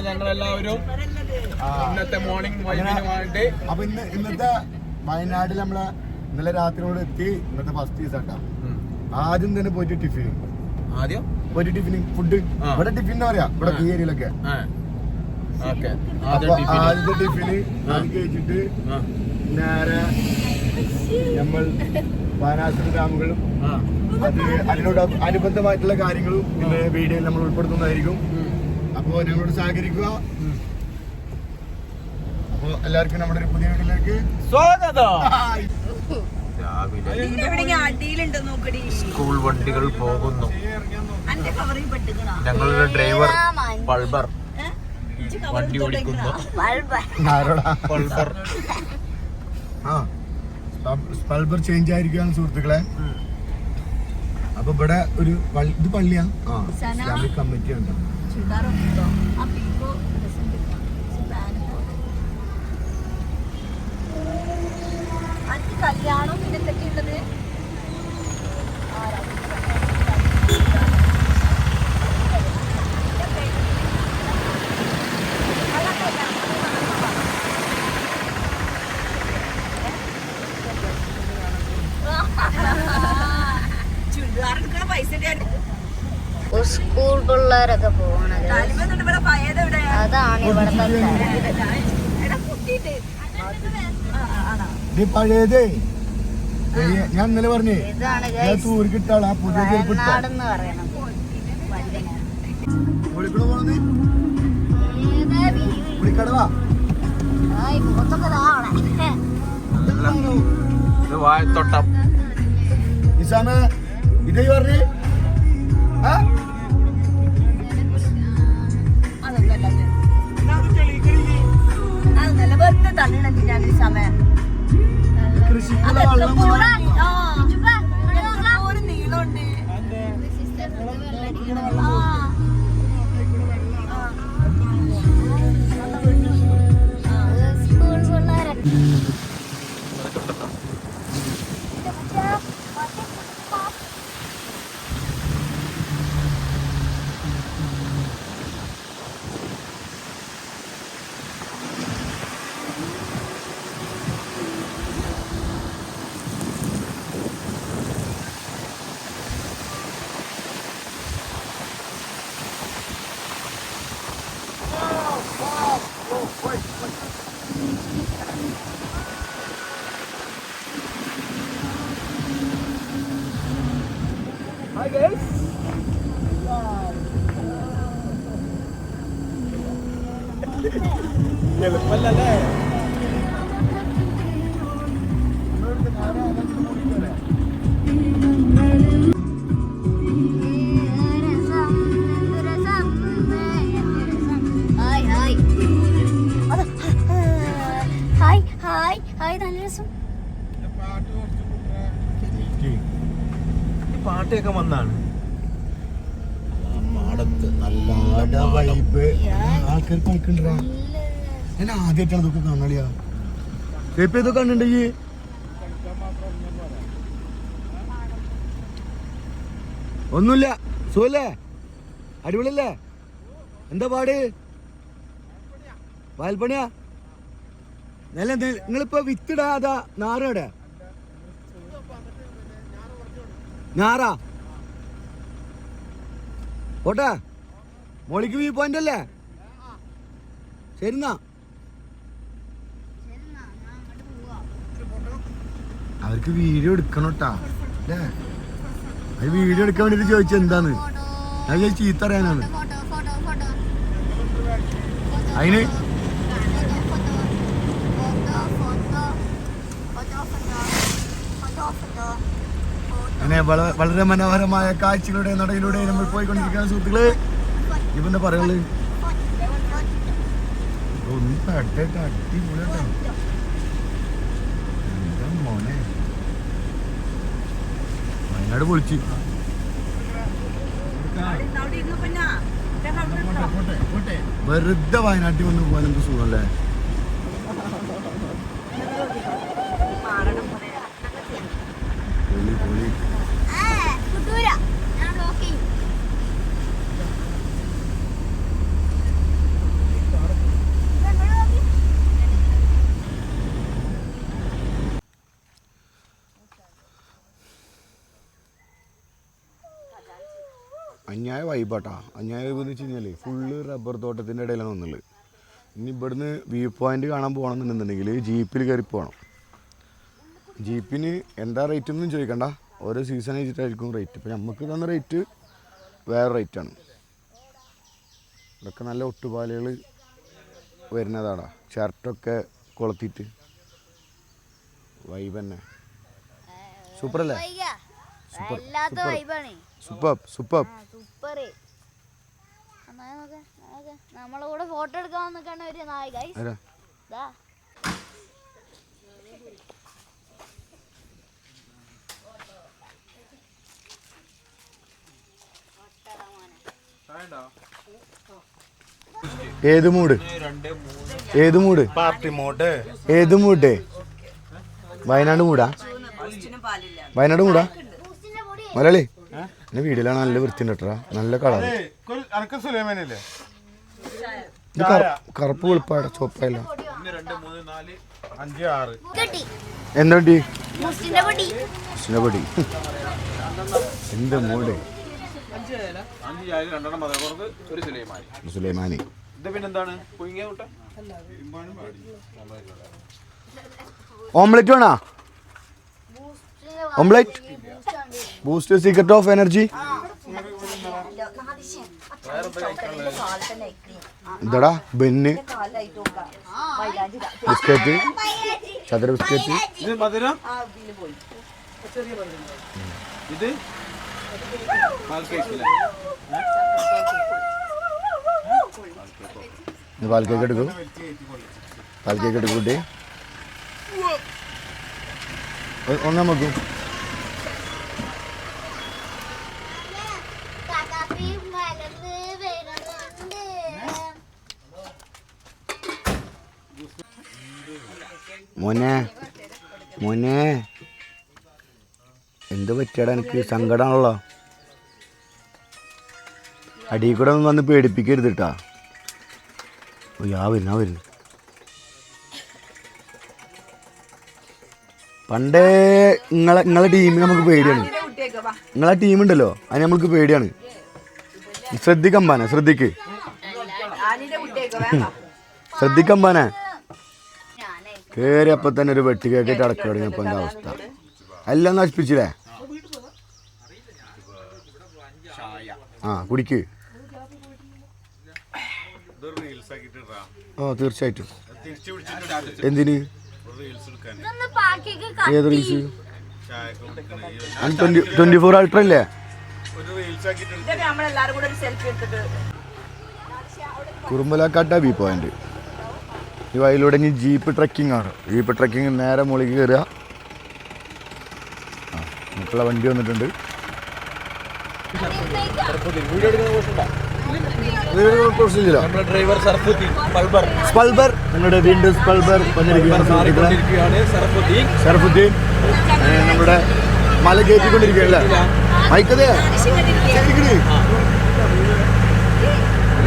ഞങ്ങളെല്ലാവരും ഇന്നത്തെ മോർണിംഗ് വൈകിട്ട് അപ്പൊ ഇന്നത്തെ വയനാട്ടിൽ നമ്മളെ ഇന്നലെ രാത്രിയോട് എത്തി. ഇന്നത്തെ ഫസ്റ്റ് ദിവസം ആട്ടാ. ആദ്യം തന്നെ പോയിട്ട് ടിഫിൻ ഫുഡ് ഇവിടെ ടിഫിൻ എന്ന് പറയാ, ഇവിടെ ഈ ഏരിയയിലൊക്കെ. ആദ്യത്തെ ടിഫിന് കഴിച്ചിട്ട് നേരെ നമ്മൾ ബാനാസുര ഡാമുകളും അതിനോട് അനുബന്ധമായിട്ടുള്ള കാര്യങ്ങളും പിന്നെ വീഡിയോയിൽ നമ്മൾ ഉൾപ്പെടുത്തുന്നതായിരിക്കും. അപ്പോ ഞങ്ങളോട് സഹകരിക്കുക. അപ്പോ എല്ലാവർക്കും നമ്മുടെ ഒരു പുതിയ വീഡിയോയിലേക്ക് സ്വാഗതം. സ്കൂൾ വണ്ടികൾ പോകുന്നു. ഞങ്ങളുടെ ഡ്രൈവർ പൾബർ വണ്ടി ഓടിക്കുന്നു. പൾബർ ചേഞ്ച് ആയിരിക്കുകയാണ് സുഹൃത്തുക്കളെ. അപ്പൊ ഇവിടെ ഒരു ഇത് പള്ളിയാ, ഇസ്ലാമിക് കമ്മിറ്റി ഉണ്ട്. കല്യാണം എന്തൊക്കെയുള്ളത്? സ്കൂൾ പിള്ളേരൊക്കെ പോകണത് അതാണ് ഇവിടത്തെ പഴയതേ. ഞാൻ ഇന്നലെ പറഞ്ഞേ തൂർ കിട്ടാളാ പുതിയ നാടെന്ന് പറയണം. വാഴത്തോട്ടം നിസാമേ ഇതേ പറഞ്ഞേ. കൃഷിക്കുള്ള വെള്ളം എളുപ്പല്ലേ. പാട്ടൊക്കെ വന്നാണ് പാടത്ത് നല്ല വൈബ്. ആൾക്കാർ കളിക്കണ്ടാ. ഞാൻ ആദ്യമായിട്ടാണ് ഇതൊക്കെ കാണളിയാ. ഇപ്പൊ ഇതൊക്കെ കണ്ടിട്ടുണ്ടെങ്കിൽ ഒന്നുമില്ല. സുഖല്ലേ? അടിപൊളിയല്ലേ? എന്താ പാട്? വാൽപ്പണിയാ? നല്ല നിങ്ങളിപ്പോ വിത്തിടാ അതാ നാറയുടെ ഞാറാ പോട്ടെ. മോളിക്ക് വ്യൂ പോയിന്റ് അല്ലേ? ശരിന്നാ. അവർക്ക് വീഡിയോ എടുക്കണോട്ടാ അല്ലേ? അത് വീഡിയോ എടുക്കാൻ വേണ്ടിട്ട് ചോദിച്ചു എന്താന്ന്. ഞാൻ ചോദിച്ചു ചീത്ത അറിയാനാണ്. അതിന് അങ്ങനെ വളരെ മനോഹരമായ കാഴ്ചകളുടെ നടയിലൂടെ നമ്മൾ പോയിക്കൊണ്ടിരിക്കുന്ന സുഹൃത്തുക്കള്. ഇപ്പൊ എന്താ പറയുള്ളത്? ഒന്ന് തട്ടേട്ട് അടിപൊളിയാട്ടോ. എന്താ മോനെ വയനാട് പൊളിച്ച്. വെറുതെ വയനാട്ടിൽ വന്ന് പോകാൻ എന്ത് സുഖമല്ലേ? പൊളി പൊളി. അന്യായ വൈബാട്ടാ. അന്യായ വൈബ് എന്ന് വെച്ച് കഴിഞ്ഞാൽ ഫുള്ള് റബ്ബർ തോട്ടത്തിൻ്റെ ഇടയിലാണ് വന്നുള്ളത്. ഇനി ഇവിടുന്ന് വ്യൂ പോയിന്റ് കാണാൻ പോകണമെന്നുണ്ടെന്നുണ്ടെങ്കിൽ ജീപ്പിൽ കയറി പോകണം. ജീപ്പിന് എന്താ റേറ്റ് ഒന്നും ചോദിക്കണ്ട, ഓരോ സീസൺ വെച്ചിട്ടായിരിക്കും റേറ്റ്. ഇപ്പം നമുക്ക് തന്ന റേറ്റ് വേറെ റേറ്റാണ്. ഇതൊക്കെ നല്ല ഒട്ടുപാലുകൾ വരുന്നതാടാ. ഷർട്ടൊക്കെ കൊളുത്തിയിട്ട് വൈബ് തന്നെ. സൂപ്പർ അല്ലേ? Super super. നമ്മളെ കൂടെ ഫോട്ടോ എടുക്കാൻ വന്നിട്ടാണ് ഒരു നായിക. ഏത് മൂഡ്? ഏത് മൂഡ്? Party mode. ഏത് മൂഡ്? വയനാട് മൂടാ? വയനാട് മൂടാ? മലയാളി എന്റെ വീട്ടിലാണ്. നല്ല വൃത്തിണ്ട് കേട്ടോ, നല്ല കളർ. കറുപ്പ് വെളുപ്പാട ചോപ്പല്ല. എന്താ പൊടി? എന്ത് മൂഡ്? സുലൈമാനി. ഓംലെറ്റ് വേണോ? Omelette boost secret of energy. എന്താടാ ബെന്ന്? ബിസ്ക്കറ്റ്, ചതുര ബിസ്ക്കറ്റ്. ഇത് മധുരം. ഇത് പാൽ കേക്ക് എടുക്കും. പാൽ കേക്ക് എടുക്കും കുട്ടി. ഒന്നാം വെക്കും. മോനെ മോനെ എന്ത് പറ്റിയാടാ? എനിക്ക് സങ്കടമാണല്ലോ. അടിയിൽ കൂടെ ഒന്ന് വന്ന് പേടിപ്പിക്കരുത് കേട്ടാ. വരുന്നു. പണ്ടേ നിങ്ങളെ ടീമിന് നമുക്ക് പേടിയാണ്. നിങ്ങളെ ടീമുണ്ടല്ലോ അതിന് നമുക്ക് പേടിയാണ്. ശ്രദ്ധിക്കമ്പാനെ ശ്രദ്ധിക്കമ്പാനെ. കേറിയപ്പോ തന്നെ ഒരു വെട്ടി കേക്കിട്ട് അടക്കി തുടങ്ങിയപ്പോ എന്താ അവസ്ഥ? എല്ലാം നശിപ്പിച്ചില്ലേ? കുടിക്ക്. തീർച്ചയായിട്ടും. എന്തിന്? ഏത് റീൽസ്? 24 അൾട്ര അല്ലേ? കുറുമ്പലക്കാട്ട വ്യൂ പോയിന്റ്. ഈ വഴിയിലൂടെ ഇനി ജീപ്പ് ട്രക്കിംഗ് ആണ്. ജീപ്പ് ട്രക്കിംഗ് നേരെ മുകളിലേക്ക് കയറുക. നമുക്കുള്ള വണ്ടി വന്നിട്ടുണ്ട്. നമ്മുടെ വീണ്ടും ഷറഫുദ്ദീൻ നമ്മുടെ മല കയറ്റിക്കൊണ്ടിരിക്കുകയല്ലേ? മൈക്കതേ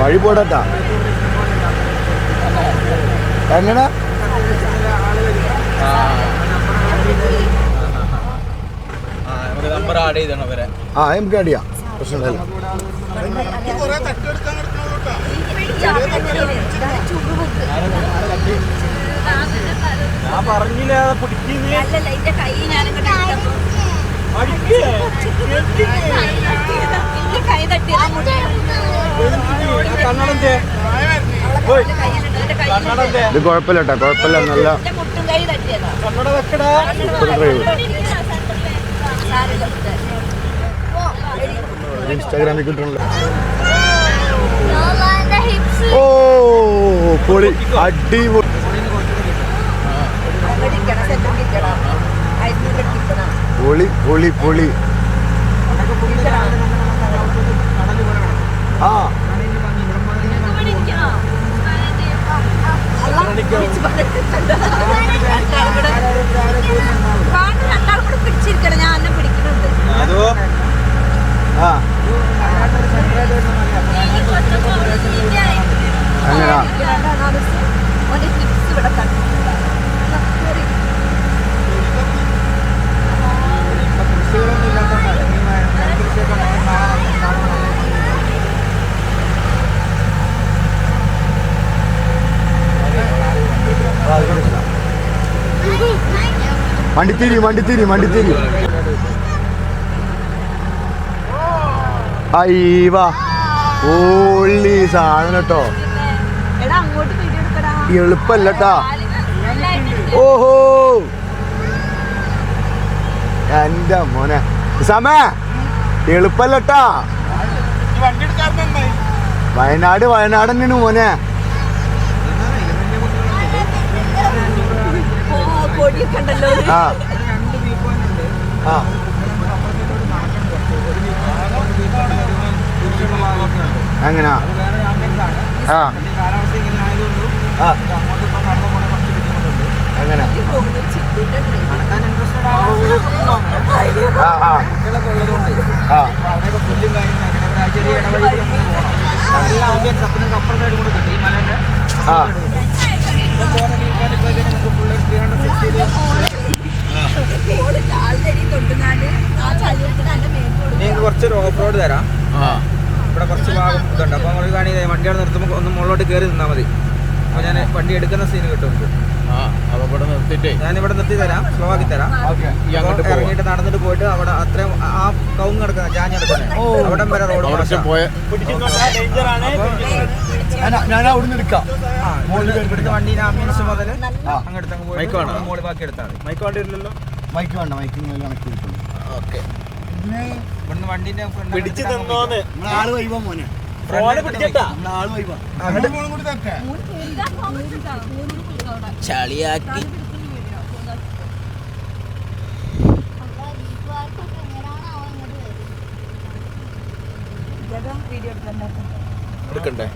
വഴി പോടാ. എങ്ങനെ? നമ്പർ ആഡ് ചെയ്തണം അവരെ. നമുക്ക് ആഡ് ചെയ്യാം, പ്രശ്നമില്ല. ഞാൻ പറഞ്ഞില്ല ഇത് കുഴപ്പമില്ല കേട്ടോ, കുഴപ്പമില്ല. നല്ല സൂപ്പർ ഡ്രൈവ്. ഇൻസ്റ്റാഗ്രാമിൽ കിട്ടണല്ലോ. ഓ പൊളി, അടിപൊളി. പൊളി പൊളി പൊളി. പിടിച്ചിരിക്കണം, ഞാൻ എന്നെ പിടിക്കുന്നുണ്ട്. മണ്ടിത്തിരി അയ്യവാ ഓള്ളി സാധനം കേട്ടോ എളുപ്പല്ലട്ടാ ഓഹോ എന്റെ മോനെ സമയ എളുപ്പല്ലട്ടാ വയനാട് തന്നെയാണ് മോനെ ആ ആ അങ്ങനെ ആ ആ അങ്ങനെ ആ ആ ആ കുറച്ചൊരു ഓഫ് റോഡ് തരാം. ഇവിടെ കുറച്ച് ഭാഗം ഇതുണ്ട്. അപ്പോൾ നമ്മൾ കാണി വണ്ടിയാണ് നിർത്തുമ്പോൾ ഒന്ന് മുകളിലോട്ട് കയറി നിന്നാൽ മതി. അപ്പോൾ ഞാൻ വണ്ടി എടുക്കുന്ന സീന് കിട്ടും. ഞാനിവിടെ നിർത്തി തരാം, സ്ലോ ആക്കി തരാം. ഇറങ്ങിയിട്ട് നടന്നിട്ട് പോയിട്ട് അവിടെ അത്രയും ആ കവുങ്ങ് കിടക്കുന്ന ചാഞ്ഞെടുക്കുന്നത് അവിടം വരെ റോഡ് വണ്ടീനെ ആംബുലൻസ് മുതൽ അങ്ങെടുത്തങ്ങ് പോയി മോളി ബാക്കി എടുത്താൽ മതി. മൈക്ക് വണ്ടി ഇല്ലല്ലോ. മൈക്ക് വേണ്ട, മൈക്ക് കണക്ക് ഓക്കെ. ഇവിടുന്ന് വണ്ടീന്റെ പിടിച്ചു തന്നോന്ന് ആള് വൈവാ മോനെ ഫോണ് പിടിച്ചട്ടാ ആള് വൈവാ ചളിയാക്കി എടുക്കണ്ടേ?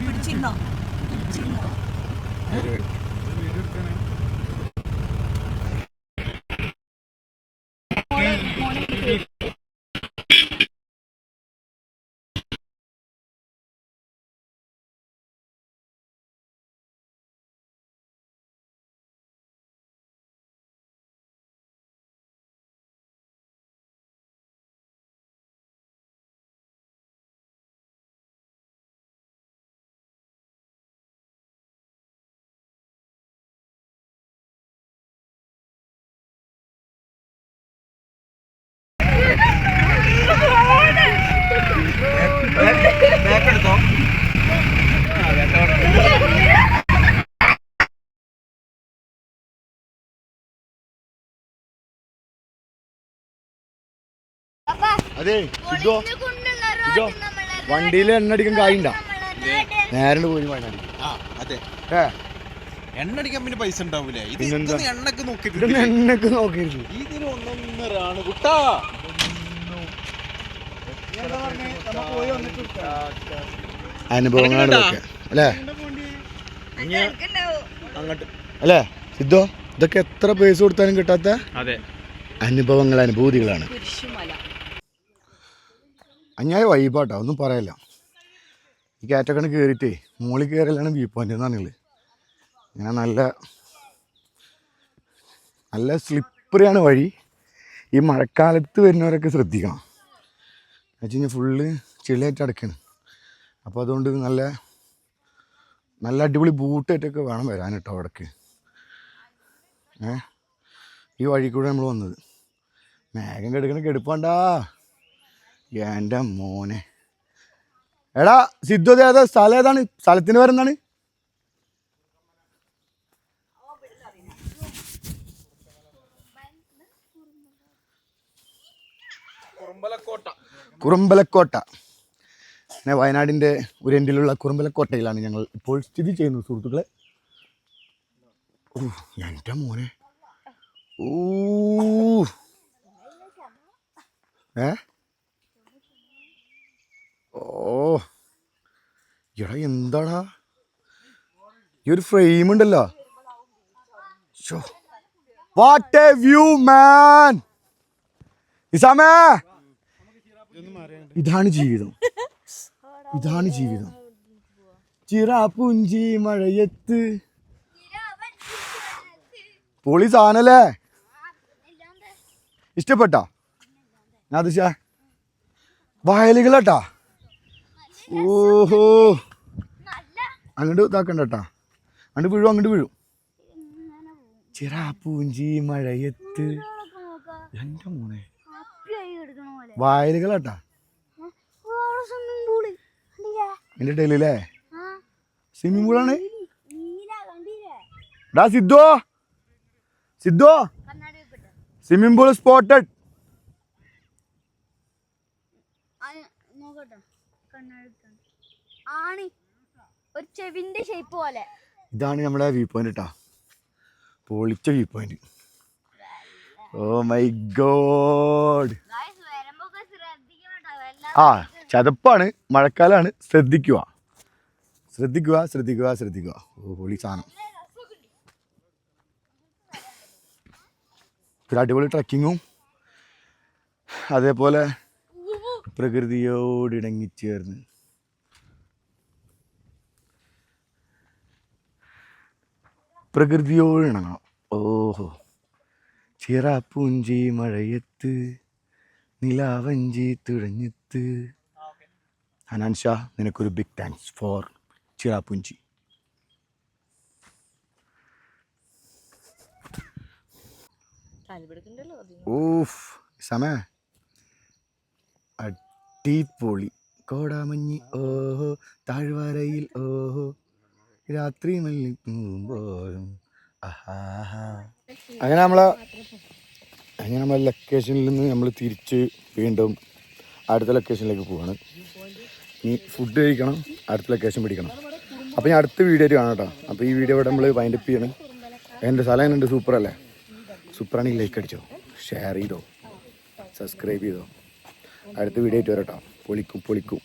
പിടിച്ചിരുന്നോ? ബാക്കെടുത്തോ. അതെ സിദ്ധോ വണ്ടിയിൽ എണ്ണ അടിക്കാൻ കായുണ്ടാ നേരെ പോയി വയനാട്. അതെ ഏ എണ്ണ അടിക്കാൻ പിന്നെ പൈസ ഉണ്ടാവൂലേ? പിന്നെന്താ? എണ്ണക്ക് എണ്ണക്ക് നോക്കിയിരുന്നു ഇതിന് ഒന്നൊന്നരാണ് കുട്ടാ. അനുഭവങ്ങളാണ് അല്ലേ അങ്ങോട്ട് അല്ലേ സിദ്ധോ? ഇതൊക്കെ എത്ര പൈസ കൊടുത്താലും കിട്ടാത്ത അതെ അനുഭവങ്ങൾ, അനുഭൂതികളാണ്. അഞ്ഞായ വൈബാട്ടോ, ഒന്നും പറയല്ല. ഈ കാറ്റൊക്കെ കയറിയിട്ടേ മുകളിൽ കയറിയാണ് വ്യൂ പോയിന്റ് എന്നാണുള്ളത്. ഇങ്ങനെ നല്ല സ്ലിപ്പറിയാണ് വഴി. ഈ മഴക്കാലത്ത് വരുന്നവരൊക്കെ ശ്രദ്ധിക്കണം. എന്ന് വെച്ച് കഴിഞ്ഞാൽ ഫുള്ള് ചെളിയായിട്ട് അടയ്ക്കണം. അപ്പോൾ അതുകൊണ്ട് നല്ല അടിപൊളി ബൂട്ടായിട്ടൊക്കെ വേണം വരാൻ കേട്ടോ അവിടേക്ക്. ഈ വഴി കൂടെ നമ്മൾ വന്നത്. മേഘം കെടുപ്പാണ്ടാ എൻ്റെ മോനെ. എടാ സിദ്ധു ഏതാ സ്ഥലം? ഏതാണ് സ്ഥലത്തിന് പേരെന്താണ്? കുറുമ്പലക്കോട്ട. വയനാടിൻ്റെ ഒരു എൻഡിലുള്ള കുറുമ്പലക്കോട്ടയിലാണ് ഞങ്ങൾ ഇപ്പോൾ സ്ഥിതി ചെയ്യുന്നത് സുഹൃത്തുക്കളെ. എൻ്റെ മോനെ ഓ എടാ എന്താടാ ഈ ഒരു ഫ്രെയിം ഉണ്ടല്ലോ. വാട്ട് എ വ്യൂ മാൻ. ഇസാമേ ഇതാണ് ജീവിതം. ചിറാപുഞ്ചി മഴയത്ത് പൊളി സാധനല്ലേ? ഇഷ്ടപ്പെട്ടാ? നാദിശ വയലുകളാട്ടാ. ഓഹോ അങ്ങോട്ട് ഇതാക്കണ്ട കേട്ടാ. അങ്ങോട്ട് വീഴും ചിറാപ്പൂഞ്ചി മഴയത്ത് നോക്കാം എൻ്റെ മോനെ അപ്പിയായി എടുക്കണ പോലെ വായലുകളാട്ടാ സ്വിമ്മിംഗ് പൂള് കണ്ടില്ലേ എൻ്റെ ഡൽഹിയിലേ ആ സ്വിമ്മിംഗ് പൂളാണ് നീല കണ്ടില്ലേ ഡാ സിദ്ധോ സിദ്ധോ കണ്ണാടി വെക്കട്ടെ സ്വിമ്മിംഗ് പൂൾ സ്പോട്ടഡ് നോക്കട്ടെ കണ്ണാടി ആണി ഒരു ചെവിന്റെ ഷേപ്പ് പോലെ ഇതാണ് നമ്മുടെ വ്യൂ പോയിന്റ് കേട്ടോ പൊളിച്ച view point oh my god വരുമ്പോ ശ്രദ്ധിക്കണം ആ ചതപ്പാണ് മഴക്കാലാണ് ശ്രദ്ധിക്കുക ശ്രദ്ധിക്കുക ശ്രദ്ധിക്കുക ശ്രദ്ധിക്കുക ഓ പൊളി സാധനം ഒരു അടിപൊളി ട്രക്കിങ്ങും അതേപോലെ പ്രകൃതിയോട് ഇണങ്ങിച്ചേർന്ന് പ്രകൃതിയോട് ഇണങ്ങണം ഓഹോ ചിറാപ്പൂഞ്ചി മഴയത്ത് നിലാവഞ്ചി തുഴഞ്ഞെത്ത് ഹനാൻഷ നിനക്കൊരു big thanks for Cherrapunji of സമയ അടിപൊളി കോടാമഞ്ഞി ഓഹോ താഴ്വരയിൽ ഓഹോ രാത്രി മല്ലി പൂമ്പോഴും അങ്ങനെ നമ്മളെ ലൊക്കേഷനിൽ നിന്ന് നമ്മൾ തിരിച്ച് വീണ്ടും അടുത്ത ലൊക്കേഷനിലേക്ക് പോവാണ്. ഇനി ഫുഡ് കഴിക്കണം, അടുത്ത ലൊക്കേഷൻ പിടിക്കണം. അപ്പോൾ ഞാൻ അടുത്ത വീഡിയോ ആയിട്ട് കാണാം കേട്ടോ. അപ്പോൾ ഈ വീഡിയോ ഇവിടെ നമ്മൾ വൈൻഡപ്പ് ചെയ്യണം. എൻ്റെ സ്ഥലം എങ്ങനെയുണ്ട്? സൂപ്പറല്ലേ? സൂപ്പറാണെങ്കിൽ ലൈക്ക് അടിച്ചോ, ഷെയർ ചെയ്തോ, സബ്സ്ക്രൈബ് ചെയ്തോ. അടുത്ത വീഡിയോ ആയിട്ട് വരാം കേട്ടോ. പൊളിക്കും.